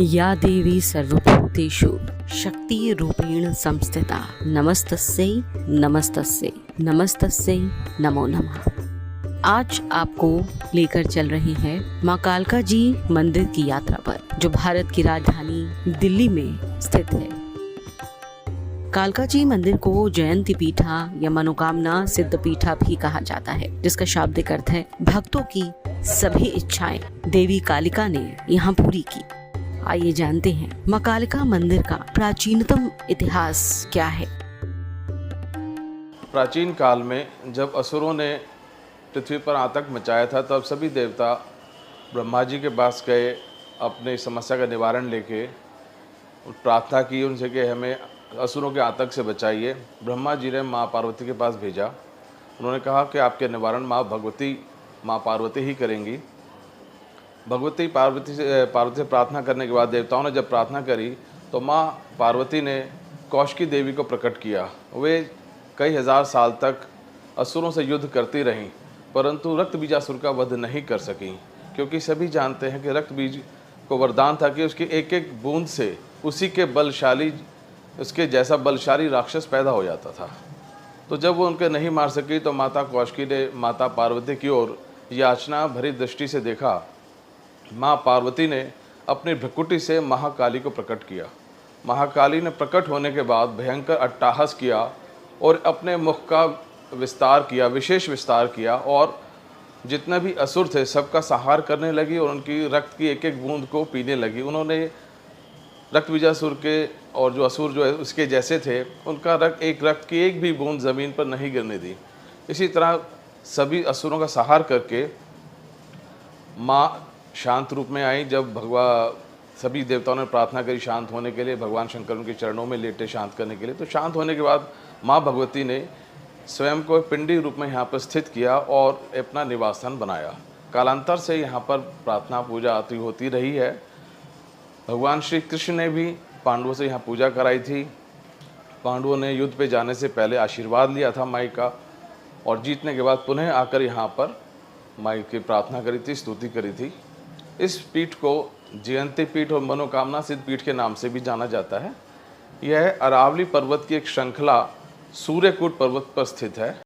या देवी सर्वभूतेषु शक्तिरूपेण संस्थिता नमस्तस्यै नमस्तस्यै नमस्तस्यै नमो नमः। आज आपको लेकर चल रहे हैं माँ कालका जी मंदिर की यात्रा पर, जो भारत की राजधानी दिल्ली में स्थित है। कालका जी मंदिर को जयंती पीठा या मनोकामना सिद्ध पीठा भी कहा जाता है, जिसका शाब्दिक अर्थ है भक्तों की सभी इच्छाएं देवी कालिका ने यहाँ पूरी की। आइए जानते हैं माँ कालिका मंदिर का प्राचीनतम इतिहास क्या है। प्राचीन काल में जब असुरों ने पृथ्वी पर आतंक मचाया था, तब सभी देवता ब्रह्मा जी के पास गए, अपनी समस्या का निवारण लेके प्रार्थना की उनसे कि हमें असुरों के आतंक से बचाइए। ब्रह्मा जी ने माँ पार्वती के पास भेजा। उन्होंने कहा कि आपके निवारण माँ पार्वती ही करेंगी। पार्वती से प्रार्थना करने के बाद देवताओं ने जब प्रार्थना करी तो माँ पार्वती ने कौशिकी देवी को प्रकट किया। वे कई हजार साल तक असुरों से युद्ध करती रहीं, परंतु रक्तबीजासुर का वध नहीं कर सकीं, क्योंकि सभी जानते हैं कि रक्तबीज को वरदान था कि उसकी एक एक बूंद से उसके जैसा बलशाली राक्षस पैदा हो जाता था। तो जब वो उनके नहीं मार सकी तो माता कौशिकी ने माता पार्वती की ओर याचना भरी दृष्टि से देखा। माँ पार्वती ने अपनी भ्रकुटी से महाकाली को प्रकट किया। महाकाली ने प्रकट होने के बाद भयंकर अट्टहास किया और अपने मुख का विशेष विस्तार किया, और जितने भी असुर थे सबका संहार करने लगी और उनकी रक्त की एक एक बूंद को पीने लगी। उन्होंने रक्तबीजासुर के और जो असुर जो है उसके जैसे थे, उनका रक्त की एक भी बूंद ज़मीन पर नहीं गिरने दी। इसी तरह सभी असुरों का संहार करके माँ शांत रूप में आई। जब सभी देवताओं ने प्रार्थना करी शांत होने के लिए, भगवान शंकर उनके चरणों में लेटे शांत करने के लिए। तो शांत होने के बाद माँ भगवती ने स्वयं को पिंडी रूप में यहाँ पर स्थित किया और अपना निवास स्थान बनाया। कालांतर से यहाँ पर प्रार्थना पूजा आती होती रही है। भगवान श्री कृष्ण ने भी पांडवों से यहाँ पूजा कराई थी। पांडवों ने युद्ध पे जाने से पहले आशीर्वाद लिया था माई का, और जीतने के बाद पुनः आकर यहाँ पर माई की प्रार्थना करी थी, स्तुति करी थी। इस पीठ को जयंती पीठ और मनोकामना सिद्ध पीठ के नाम से भी जाना जाता है। यह अरावली पर्वत की एक श्रृंखला सूर्यकूट पर्वत पर स्थित है।